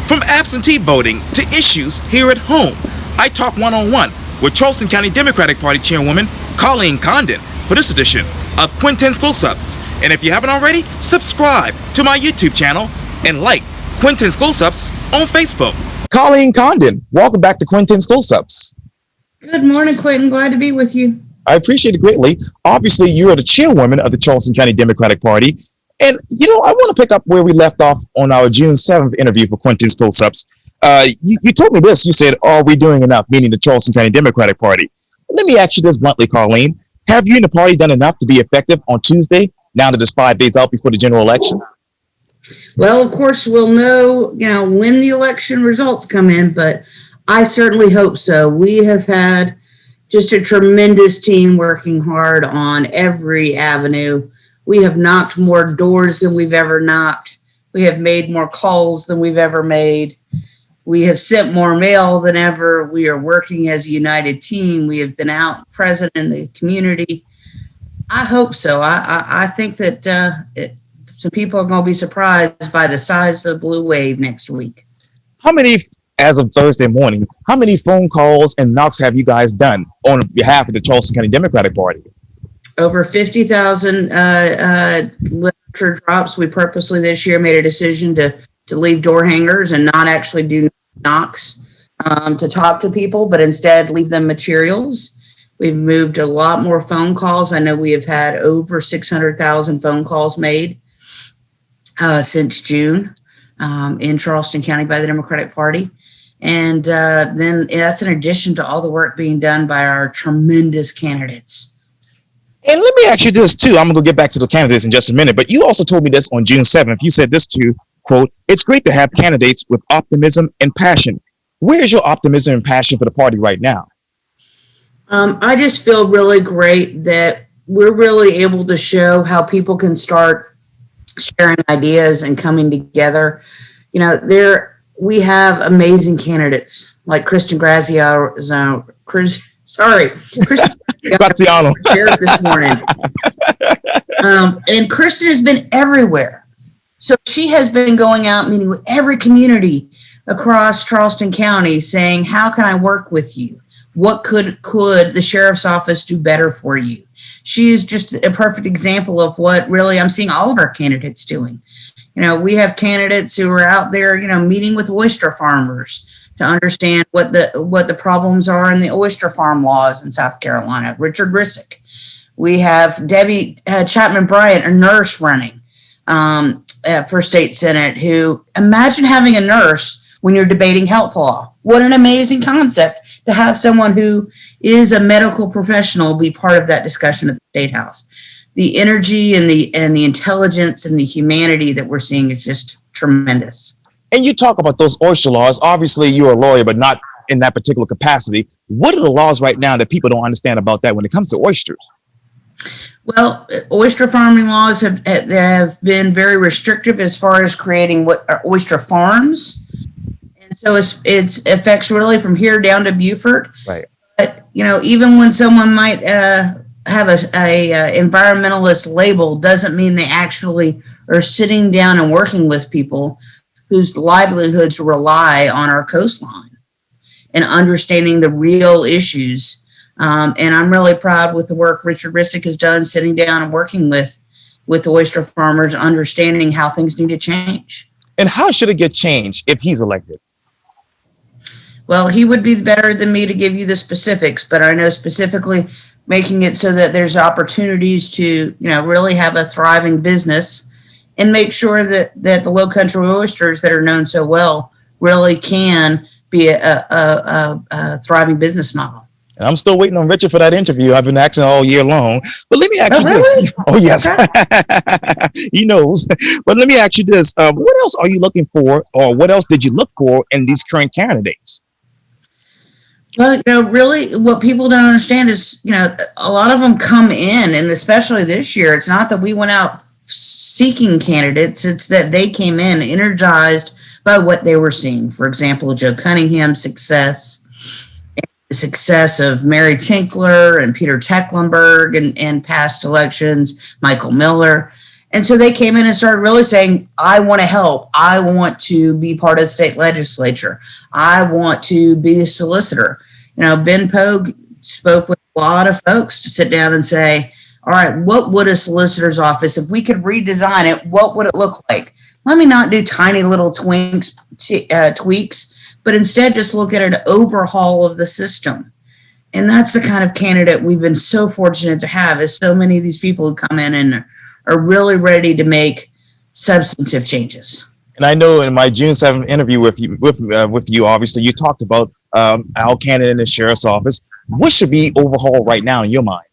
From absentee voting to issues here at home, I talk one-on-one with Charleston County Democratic Party chairwoman Colleen Condon for this edition of Quintin's Close-Ups. And if you haven't already, subscribe to my YouTube channel and like Quintin's Close-Ups on Facebook. Colleen Condon, welcome back to Quintin's Close-Ups. Good morning, Quintin. Glad to be with you. I appreciate it greatly. Obviously, you are the chairwoman of the Charleston County Democratic Party. And, I want to pick up where we left off on our June 7th interview for Quintin's Close-Ups. You told me this. You said, are we doing enough, meaning the Charleston County Democratic Party? Let me ask you this bluntly, Colleen. Have you and the party done enough to be effective on Tuesday, now that it's 5 days out before the general election? Well, of course, we'll know, when the election results come in, but I certainly hope so. We have had just a tremendous team working hard on every avenue. We have knocked more doors than we've ever knocked. We have made more calls than we've ever made. We have sent more mail than ever. We are working as a united team. We have been out present in the community. I hope so. I think that some people are going to be surprised by the size of the blue wave next week. How many, as of Thursday morning, how many phone calls and knocks have you guys done on behalf of the Charleston County Democratic Party? Over 50,000 literature drops. We purposely this year made a decision to leave door hangers and not actually do knocks to talk to people, but instead leave them materials. We've moved a lot more phone calls. I know we have had over 600,000 phone calls made since June in Charleston County by the Democratic Party. And then that's in addition to all the work being done by our tremendous candidates. And let me ask you this, too. I'm going to get back to the candidates in just a minute. But you also told me this on June 7th. You said this, too, quote, "It's great to have candidates with optimism and passion." Where is your optimism and passion for the party right now? I just feel really great that we're really able to show how people can start sharing ideas and coming together. We have amazing candidates like Kristen Graziano. Graziano this morning. And Kristen has been everywhere. So she has been going out meeting with every community across Charleston County saying, how can I work with you? What could the sheriff's office do better for you? She is just a perfect example of what really I'm seeing all of our candidates doing. We have candidates who are out there, meeting with oyster farmers to understand what the problems are in the oyster farm laws in South Carolina. Richard Rissick. We have Debbie Chapman Bryant, a nurse running for state senate, who imagine having a nurse when you're debating health law. What an amazing concept to have someone who is a medical professional be part of that discussion at the State House. The energy and the intelligence and the humanity that we're seeing is just tremendous. And you talk about those oyster laws. Obviously, you're a lawyer, but not in that particular capacity. What are the laws right now that people don't understand about that when it comes to oysters? Well, oyster farming laws have been very restrictive as far as creating what are oyster farms. And so it's affects really from here down to Beaufort. Right. But, even when someone might have a environmentalist label, doesn't mean they actually are sitting down and working with people whose livelihoods rely on our coastline and understanding the real issues. And I'm really proud with the work Richard Rissick has done, sitting down and working with the oyster farmers, understanding how things need to change. And how should it get changed if he's elected? Well, he would be better than me to give you the specifics, but I know specifically making it so that there's opportunities to, really have a thriving business and make sure that the low country oysters that are known so well really can be a thriving business model. And I'm still waiting on Richard for that interview. I've been asking all year long. But let me ask you this. Oh, yes. Okay. He knows. But let me ask you this. What else are you looking for, or what else did you look for in these current candidates? Well, really what people don't understand is, a lot of them come in, and especially this year, it's not that we went out seeking candidates, it's that they came in energized by what they were seeing. For example, Joe Cunningham's success, the success of Mary Tinkler and Peter Tecklenburg and past elections, Michael Miller. And so they came in and started really saying, I want to help. I want to be part of the state legislature. I want to be a solicitor. Ben Pogue spoke with a lot of folks to sit down and say, all right, what would a solicitor's office, if we could redesign it, what would it look like? Let me not do tiny little tweaks, but instead just look at an overhaul of the system. And that's the kind of candidate we've been so fortunate to have, is so many of these people who come in and are really ready to make substantive changes. And I know in my June 7th interview with you, obviously, you talked about Al Cannon in the sheriff's office. What should be overhauled right now in your mind?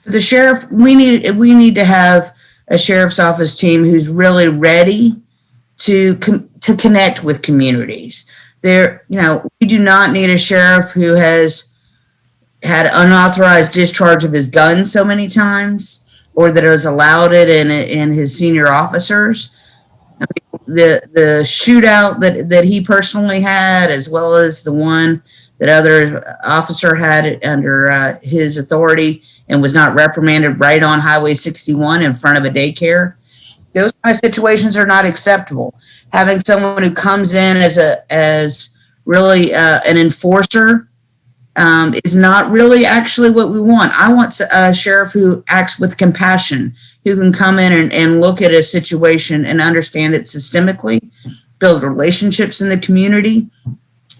For the sheriff, we need to have a sheriff's office team who's really ready to connect with communities. We do not need a sheriff who has had unauthorized discharge of his gun so many times, or that has allowed it in his senior officers. I mean, the shootout that he personally had, as well as the one that other officer had under his authority and was not reprimanded right on Highway 61 in front of a daycare. Those kind of situations are not acceptable. Having someone who comes in as really an enforcer is not really actually what we want. I want a sheriff who acts with compassion, who can come in and look at a situation and understand it systemically, build relationships in the community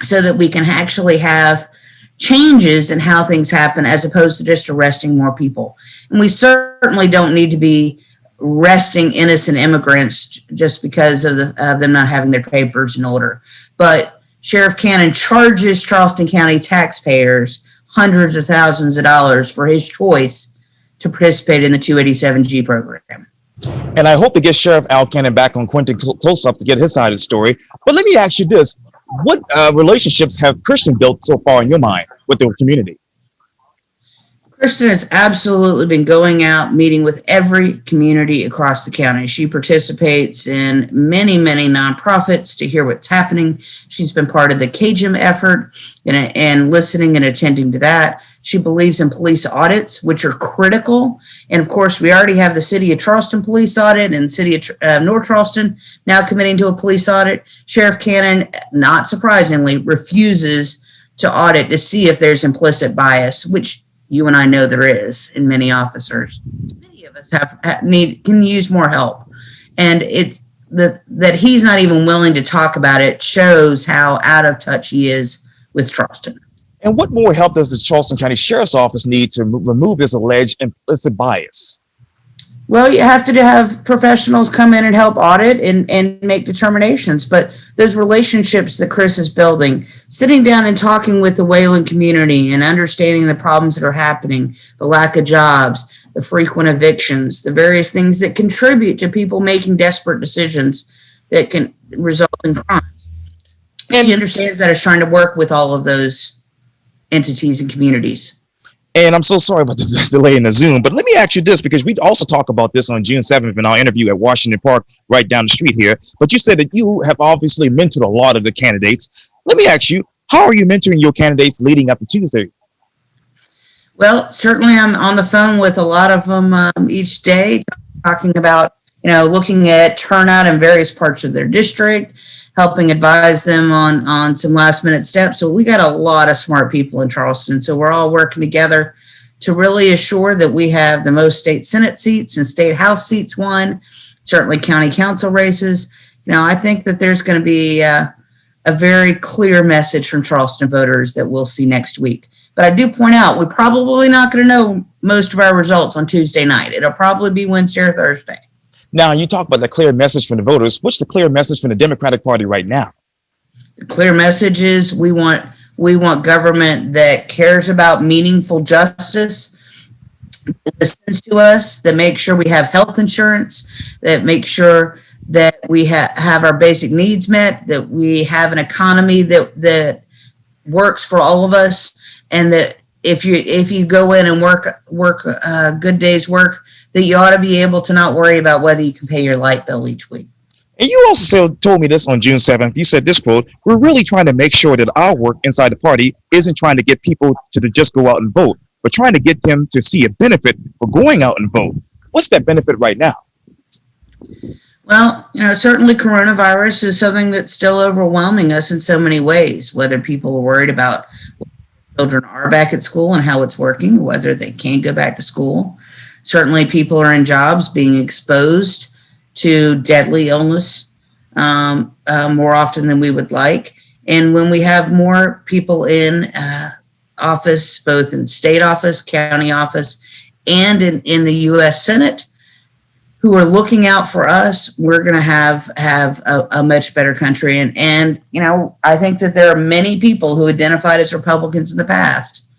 so that we can actually have changes in how things happen, as opposed to just arresting more people. And we certainly don't need to be arresting innocent immigrants just because of them not having their papers in order. But Sheriff Cannon charges Charleston County taxpayers hundreds of thousands of dollars for his choice to participate in the 287G program. And I hope to get Sheriff Al Cannon back on Quintin close-up to get his side of the story. But let me ask you this. What relationships have Christian built so far in your mind with the community? Kristen has absolutely been going out, meeting with every community across the county. She participates in many, many nonprofits to hear what's happening. She's been part of the KJM effort and listening and attending to that. She believes in police audits, which are critical. And of course, we already have the City of Charleston police audit and the City of North Charleston now committing to a police audit. Sheriff Cannon, not surprisingly, refuses to audit to see if there's implicit bias, which you and I know there is in many officers. Many of us can use more help. And it's that he's not even willing to talk about it shows how out of touch he is with Charleston. And what more help does the Charleston County Sheriff's Office need to remove this alleged implicit bias? Well, you have to have professionals come in and help audit and make determinations. But those relationships that Chris is building, sitting down and talking with the Wayland community and understanding the problems that are happening, the lack of jobs, the frequent evictions, the various things that contribute to people making desperate decisions that can result in crimes. And she understands that is trying to work with all of those entities and communities. And I'm so sorry about the delay in the Zoom, but let me ask you this, because we also talk about this on June 7th in our interview at Washington Park, right down the street here. But you said that you have obviously mentored a lot of the candidates. Let me ask you, how are you mentoring your candidates leading up to Tuesday? Well, certainly I'm on the phone with a lot of them each day, talking about, looking at turnout in various parts of their district, helping advise them on some last minute steps. So we got a lot of smart people in Charleston. So we're all working together to really assure that we have the most state Senate seats and state House seats won, certainly county council races. I think that there's going to be a very clear message from Charleston voters that we'll see next week. But I do point out, we're probably not going to know most of our results on Tuesday night. It'll probably be Wednesday or Thursday. Now, you talk about the clear message from the voters. What's the clear message from the Democratic Party right now? The clear message is we want government that cares about meaningful justice, that listens to us, that makes sure we have health insurance, that makes sure that we have our basic needs met, that we have an economy that works for all of us, and that if you go in and work a good day's work, that you ought to be able to not worry about whether you can pay your light bill each week. And you also told me this on June 7th. You said this quote, "We're really trying to make sure that our work inside the party isn't trying to get people to just go out and vote, but trying to get them to see a benefit for going out and vote." What's that benefit right now? Well, certainly coronavirus is something that's still overwhelming us in so many ways, whether people are worried about children are back at school and how it's working, whether they can't go back to school. Certainly people are in jobs being exposed to deadly illness more often than we would like. And when we have more people in office, both in state office, county office, and in the U.S. Senate, who are looking out for us, we're going to have a much better country. And I think that there are many people who identified as Republicans in the past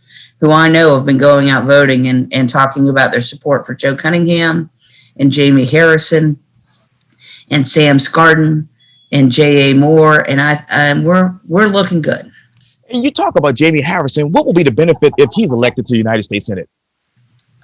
who I know have been going out voting and talking about their support for Joe Cunningham and Jamie Harrison and Sam Scardon and J.A. Moore. And we're looking good. And you talk about Jamie Harrison. What will be the benefit if he's elected to the United States Senate?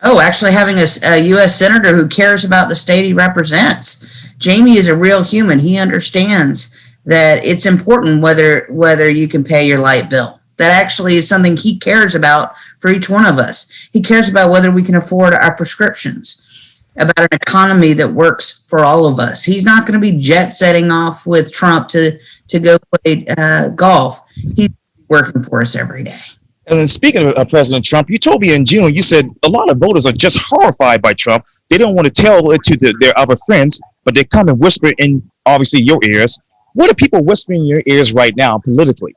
Oh, actually having a U.S. senator who cares about the state he represents. Jamie is a real human. He understands that it's important whether you can pay your light bill. That actually is something he cares about for each one of us. He cares about whether we can afford our prescriptions, about an economy that works for all of us. He's not going to be jet setting off with Trump to go play golf. He's working for us every day. And then speaking of President Trump, you told me in June, you said a lot of voters are just horrified by Trump. They don't want to tell it to their other friends, but they come and whisper in, obviously, your ears. What are people whispering in your ears right now politically?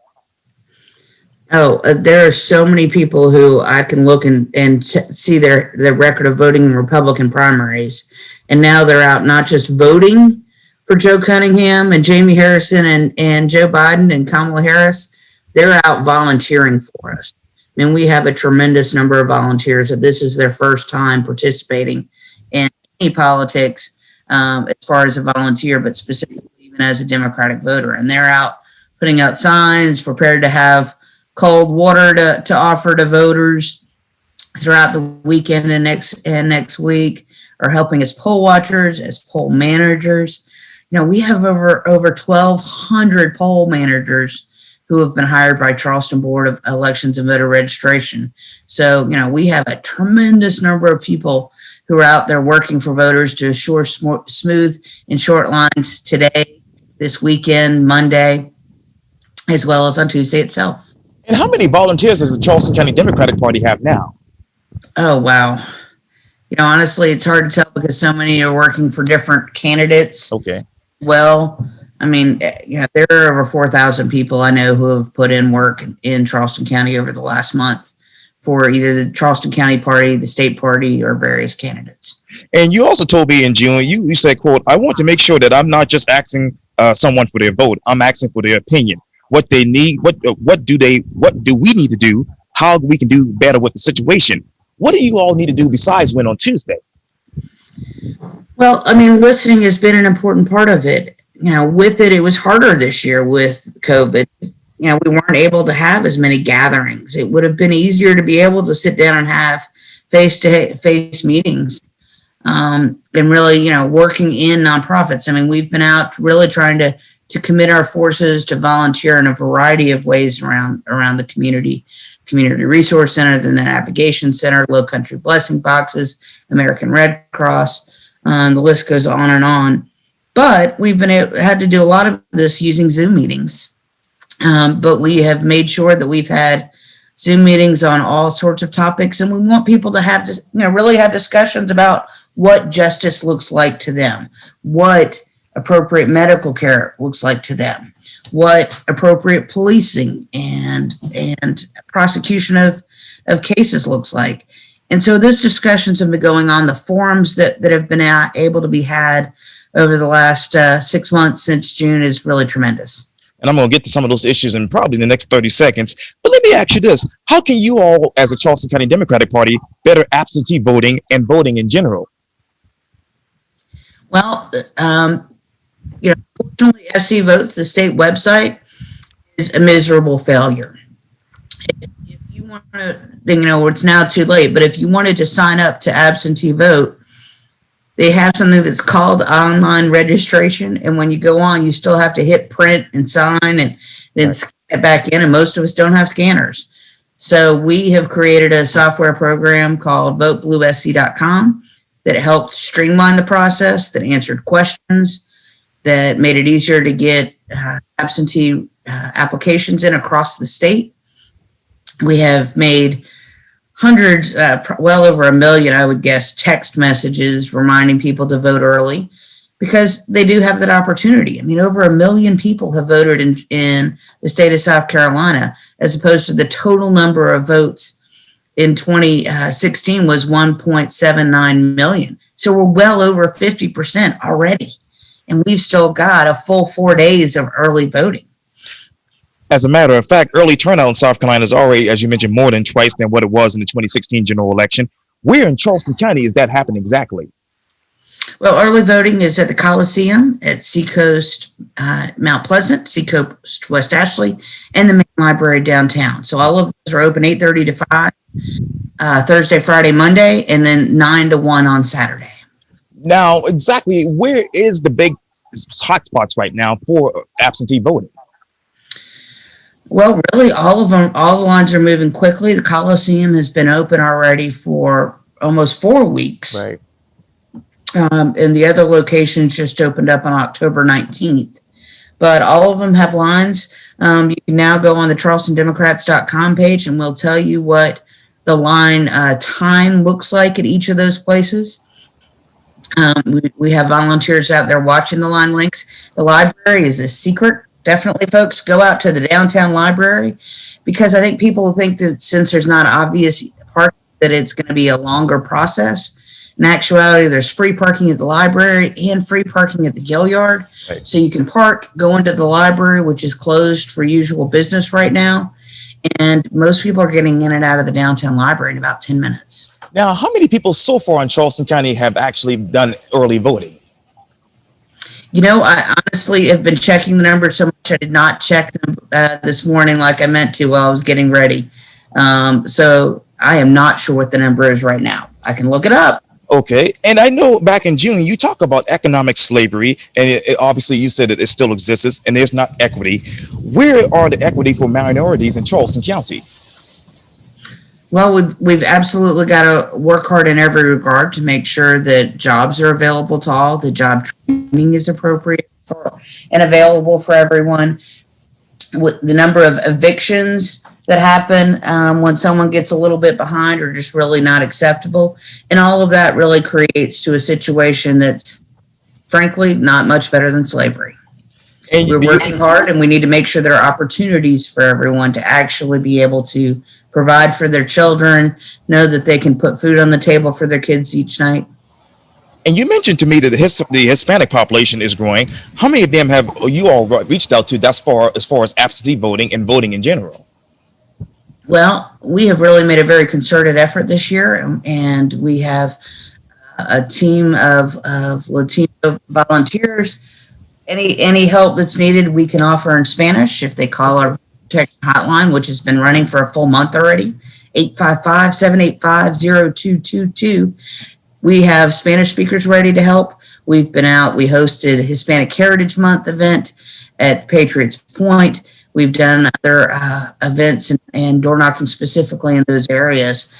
Oh, there are so many people who I can look and see their record of voting in Republican primaries. And now they're out not just voting for Joe Cunningham and Jamie Harrison and Joe Biden and Kamala Harris. They're out volunteering for us. I mean, we have a tremendous number of volunteers that this is their first time participating in any politics as far as a volunteer, but specifically even as a Democratic voter. And they're out putting out signs, prepared to have cold water to offer to voters throughout the weekend and next week, or helping as poll watchers, as poll managers. We have over 1,200 poll managers who have been hired by Charleston Board of Elections and Voter Registration. So, we have a tremendous number of people who are out there working for voters to assure smooth and short lines today, this weekend, Monday, as well as on Tuesday itself. And how many volunteers does the Charleston County Democratic Party have now? Oh, wow. Honestly, it's hard to tell because so many are working for different candidates. Okay. Well, I mean, there are over 4,000 people I know who have put in work in Charleston County over the last month for either the Charleston County Party, the state party, or various candidates. And you also told me in June, you said, quote, I want to make sure that I'm not just asking someone for their vote. I'm asking for their opinion, what they need, what do we need to do, how we can do better with the situation. What do you all need to do besides win on Tuesday? Well, I mean, listening has been an important part of it. With it was harder this year with COVID. We weren't able to have as many gatherings. It would have been easier to be able to sit down and have face-to-face meetings and really, working in nonprofits. I mean, we've been out really trying to commit our forces to volunteer in a variety of ways around the community resource center, the navigation center, low country blessing boxes, American Red Cross, the list goes on and on. But we've had to do a lot of this using Zoom meetings. But we have made sure that we've had Zoom meetings on all sorts of topics, and we want people to have to, really have discussions about what justice looks like to them, what appropriate medical care looks like to them, what appropriate policing and prosecution of cases looks like. And so those discussions have been going on. The forums that have been able to be had over the last 6 months since June is really tremendous. And I'm going to get to some of those issues in probably the next 30 seconds. But let me ask you this. How can you all, as a Charleston County Democratic Party, better absentee voting and voting in general? Well, fortunately, SC Votes, the state website, is a miserable failure. If you want to, it's now too late, but if you wanted to sign up to absentee vote, they have something that's called online registration. And when you go on, you still have to hit print and sign and then scan it back in. And most of us don't have scanners. So we have created a software program called votebluesc.com that helped streamline the process, that answered questions, that made it easier to get absentee applications in across the state. We have made hundreds, well over 1 million, I would guess, text messages reminding people to vote early because they do have that opportunity. I mean, over 1 million people have voted in the state of South Carolina, as opposed to the total number of votes in 2016 was 1.79 million. So we're well over 50% already. And we've still got a full 4 days of early voting. As a matter of fact, early turnout in South Carolina is already, as you mentioned, more than twice than what it was in the 2016 general election. Where in Charleston County is that happening exactly? Well, early voting is at the Coliseum, at Seacoast Mount Pleasant, Seacoast West Ashley, and the main library downtown. So all of those are open 8:30 to 5, Thursday, Friday, Monday, and then 9 to 1 on Saturday. Now, exactly where is the big hotspots right now for absentee voting? Well, really, all of them, all the lines are moving quickly. The Coliseum has been open already for almost 4 weeks. Right. And the other locations just opened up on October 19th. But all of them have lines. You can now go on the charlestondemocrats.com page and we'll tell you what the line time looks like at each of those places. We have volunteers out there watching the line links. The library is a secret. Definitely, folks, go out to the downtown library, because I think people think that since there's not obvious parking, that it's going to be a longer process. In actuality, there's free parking at the library and free parking at the Gill Yard. Right. So you can park, go into the library, which is closed for usual business right now. And most people are getting in and out of the downtown library in about 10 minutes. Now, how many people so far in Charleston County have actually done early voting? You know, I honestly have been checking the numbers so much I did not check them this morning like I meant to while I was getting ready. So I am not sure what the number is right now. I can look it up. Okay. And I know back in June, you talk about economic slavery, and obviously you said that it still exists and there's not equity. Where are the equity for minorities in Charleston County? Well, we've absolutely got to work hard in every regard to make sure that jobs are available to all, the job training is appropriate and available for everyone. With the number of evictions that happen when someone gets a little bit behind are just really not acceptable. And all of that really creates to a situation that's frankly not much better than slavery. And we're working hard, and we need to make sure there are opportunities for everyone to actually be able to provide for their children, know that they can put food on the table for their kids each night. And you mentioned to me that the Hispanic population is growing. How many of them have you all reached out to as far as absentee voting and voting in general? Well, we have really made a very concerted effort this year, and we have a team of Latino volunteers. Any help that's needed, we can offer in Spanish if they call our protection hotline, which has been running for a full month already, 855-785-0222. We have Spanish speakers ready to help. We've been out. We hosted Hispanic Heritage Month event at Patriots Point. We've done other events and door knocking specifically in those areas.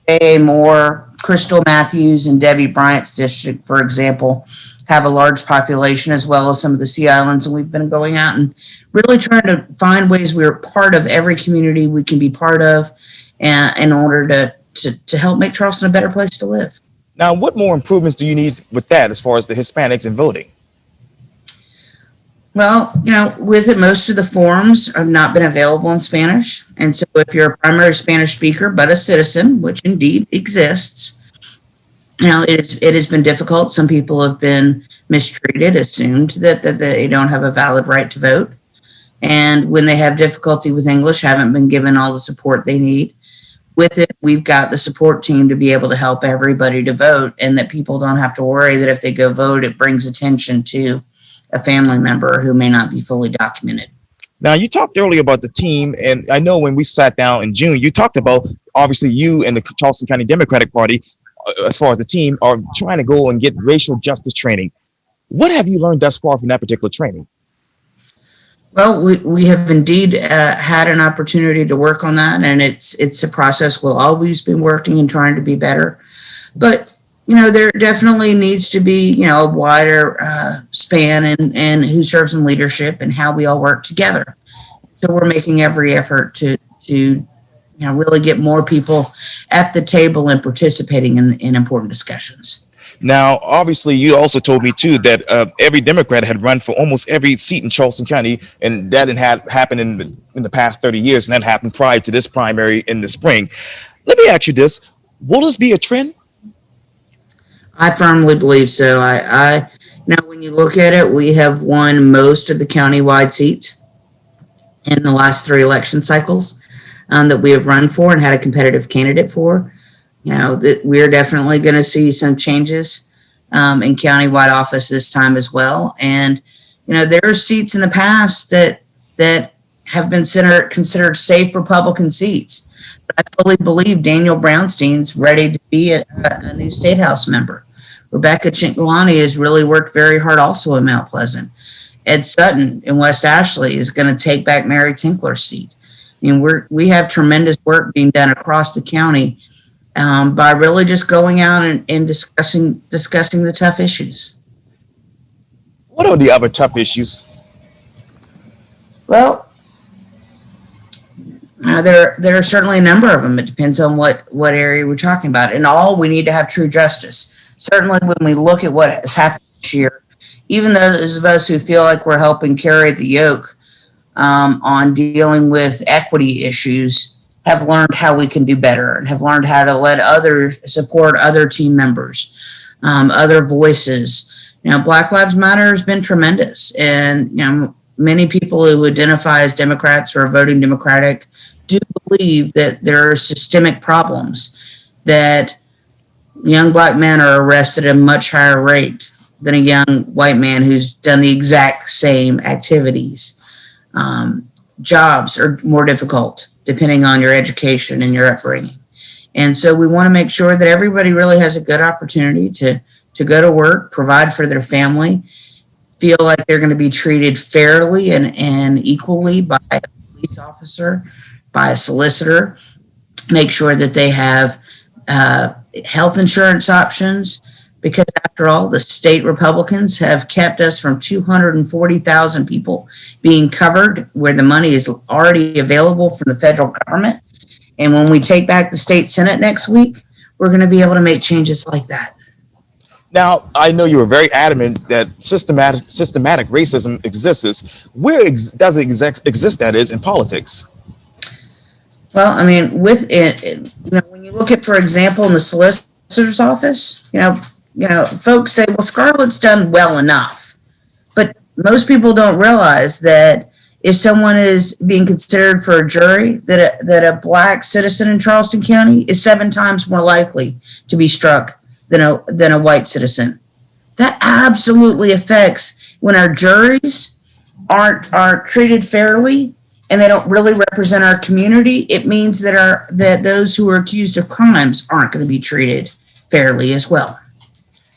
A. Moore, Crystal Matthews, and Debbie Bryant's district, for example, have a large population, as well as some of the Sea Islands. And we've been going out and really trying to find ways we're part of every community we can be part of in order to help make Charleston a better place to live. Now, what more improvements do you need with that as far as the Hispanics and voting? Well, you know, with it, most of the forms have not been available in Spanish. And so if you're a primary Spanish speaker, but a citizen, which indeed exists, you know, it has been difficult. Some people have been mistreated, assumed that they don't have a valid right to vote. And when they have difficulty with English, haven't been given all the support they need. With it, we've got the support team to be able to help everybody to vote, and that people don't have to worry that if they go vote, it brings attention to a family member who may not be fully documented. Now, you talked earlier about the team, and I know when we sat down in June, you talked about, obviously, you and the Charleston County Democratic Party, as far as the team, are trying to go and get racial justice training. What have you learned thus far from that particular training? Well, we have indeed had an opportunity to work on that, and it's a process we'll always be working and trying to be better. But there definitely needs to be, a wider span and who serves in leadership and how we all work together. So we're making every effort to really get more people at the table and participating in important discussions. Now, obviously, you also told me too that every Democrat had run for almost every seat in Charleston County, and that had happened in the past 30 years, and that happened prior to this primary in the spring. Let me ask you this: will this be a trend? I firmly believe so. When you look at it, we have won most of the countywide seats in the last 3 election cycles that we have run for and had a competitive candidate for. That we're definitely going to see some changes in countywide office this time as well. And, there are seats in the past that have been considered safe Republican seats. But I fully believe Daniel Brownstein's ready to be a new state house member. Rebecca Chinklani has really worked very hard also in Mount Pleasant. Ed Sutton in West Ashley is going to take back Mary Tinkler's seat. We have tremendous work being done across the county by really just going out and discussing the tough issues. What are the other tough issues? Well, there are certainly a number of them. It depends on what area we're talking about. In all, we need to have true justice. Certainly, when we look at what has happened this year, even those of us who feel like we're helping carry the yoke on dealing with equity issues have learned how we can do better and have learned how to let others support other team members, other voices. Black Lives Matter has been tremendous. And, many people who identify as Democrats or are voting Democratic do believe that there are systemic problems, that young black men are arrested at a much higher rate than a young white man who's done the exact same activities. Jobs are more difficult depending on your education and your upbringing. And so we want to make sure that everybody really has a good opportunity to go to work, provide for their family, feel like they're going to be treated fairly and equally by a police officer, by a solicitor, make sure that they have health insurance options, because after all, the state Republicans have kept us from 240,000 people being covered where the money is already available from the federal government. And when we take back the state Senate next week, we're going to be able to make changes like that. Now, I know you were very adamant that systematic racism exists. Where does it exist, that is, in politics? Well, with it, when you look at, for example, in the solicitor's office, folks say, well, Scarlett's done well enough. But most people don't realize that if someone is being considered for a jury, that a black citizen in Charleston County is 7 times more likely to be struck than a white citizen. That absolutely affects when our juries aren't treated fairly and they don't really represent our community. It means that those who are accused of crimes aren't going to be treated fairly as well.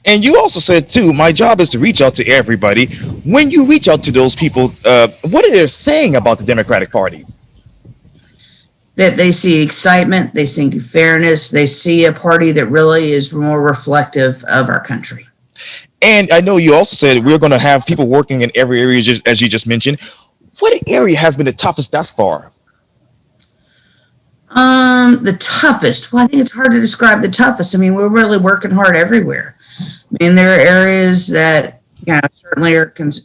And you also said too, my job is to reach out to everybody. When you reach out to those people, what are they saying about the Democratic Party? That they see excitement, they see fairness, they see a party that really is more reflective of our country. And I know you also said we're going to have people working in every area, as you just mentioned. What area has been the toughest thus far? The toughest. Well, I think it's hard to describe the toughest. We're really working hard everywhere. There are areas that certainly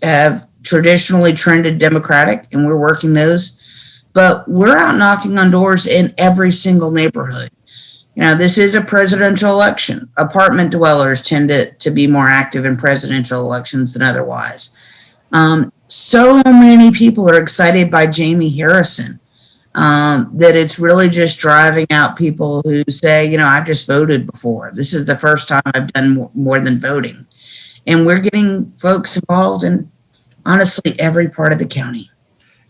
have traditionally trended Democratic, and we're working those. But we're out knocking on doors in every single neighborhood. This is a presidential election. Apartment dwellers tend to be more active in presidential elections than otherwise. So many people are excited by Jamie Harrison that it's really just driving out people who say, I've just voted before. This is the first time I've done more than voting. And we're getting folks involved in, honestly, every part of the county.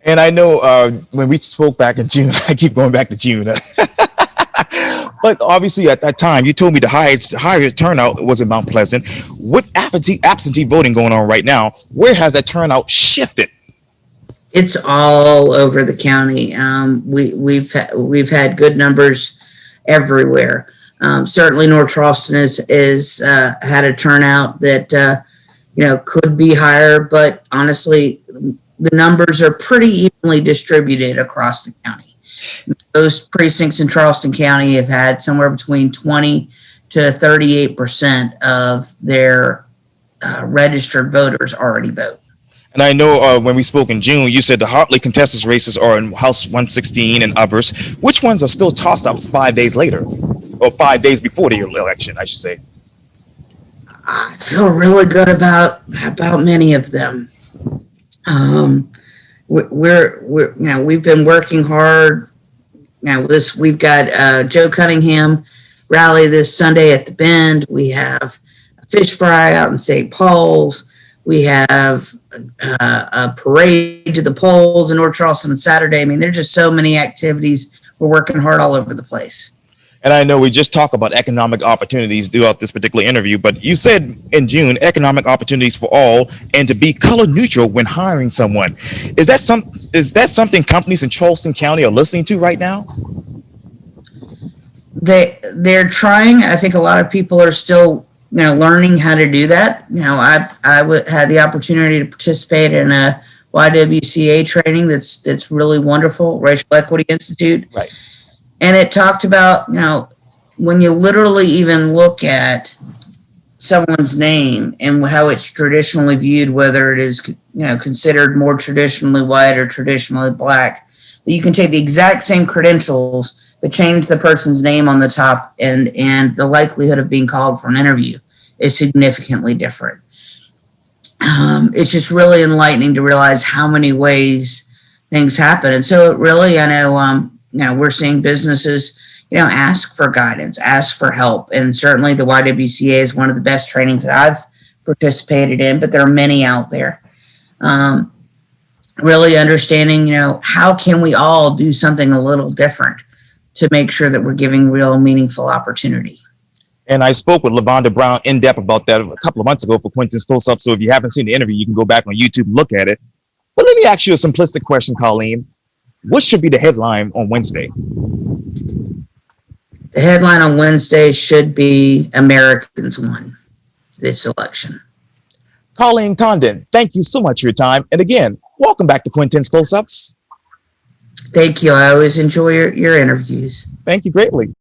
And I know when we spoke back in June, I keep going back to June. But obviously at that time, you told me the higher turnout was in Mount Pleasant. With absentee voting going on right now, where has that turnout shifted? It's all over the county. We've had good numbers everywhere. Certainly, North Charleston is had a turnout that could be higher, but honestly, the numbers are pretty evenly distributed across the county. Most precincts in Charleston County have had somewhere between 20 to 38% of their registered voters already vote. And I know when we spoke in June, you said the hotly contested races are in House 116 and others. Which ones are still toss-ups 5 days later, or 5 days before the election, I should say? I feel really good about many of them. We've been working hard. We've got Joe Cunningham rally this Sunday at the Bend. We have a fish fry out in St. Paul's. We have a parade to the polls in North Charleston on Saturday. I mean, there's just so many activities. We're working hard all over the place. And I know we just talked about economic opportunities throughout this particular interview, but you said in June, economic opportunities for all and to be color neutral when hiring someone. Is that something companies in Charleston County are listening to right now? They're trying. I think a lot of people are still learning how to do that. I had the opportunity to participate in a YWCA training that's really wonderful, Racial Equity Institute. Right. And it talked about, when you literally even look at someone's name and how it's traditionally viewed, whether it is, considered more traditionally white or traditionally black, that you can take the exact same credentials, but change the person's name on the top, and the likelihood of being called for an interview is significantly different. It's just really enlightening to realize how many ways things happen. And so it really, I know, we're seeing businesses, ask for guidance, ask for help. And certainly the YWCA is one of the best trainings that I've participated in, but there are many out there. Really understanding, how can we all do something a little different to make sure that we're giving real meaningful opportunity. And I spoke with LaVonda Brown in depth about that a couple of months ago for Quintin's Close-Up. So if you haven't seen the interview, you can go back on YouTube and look at it. But let me ask you a simplistic question, Colleen. What should be the headline on Wednesday? The headline on Wednesday should be Americans won this election. Colleen Condon, thank you so much for your time. And again, welcome back to Quintin's Close-Ups. Thank you. I always enjoy your interviews. Thank you greatly.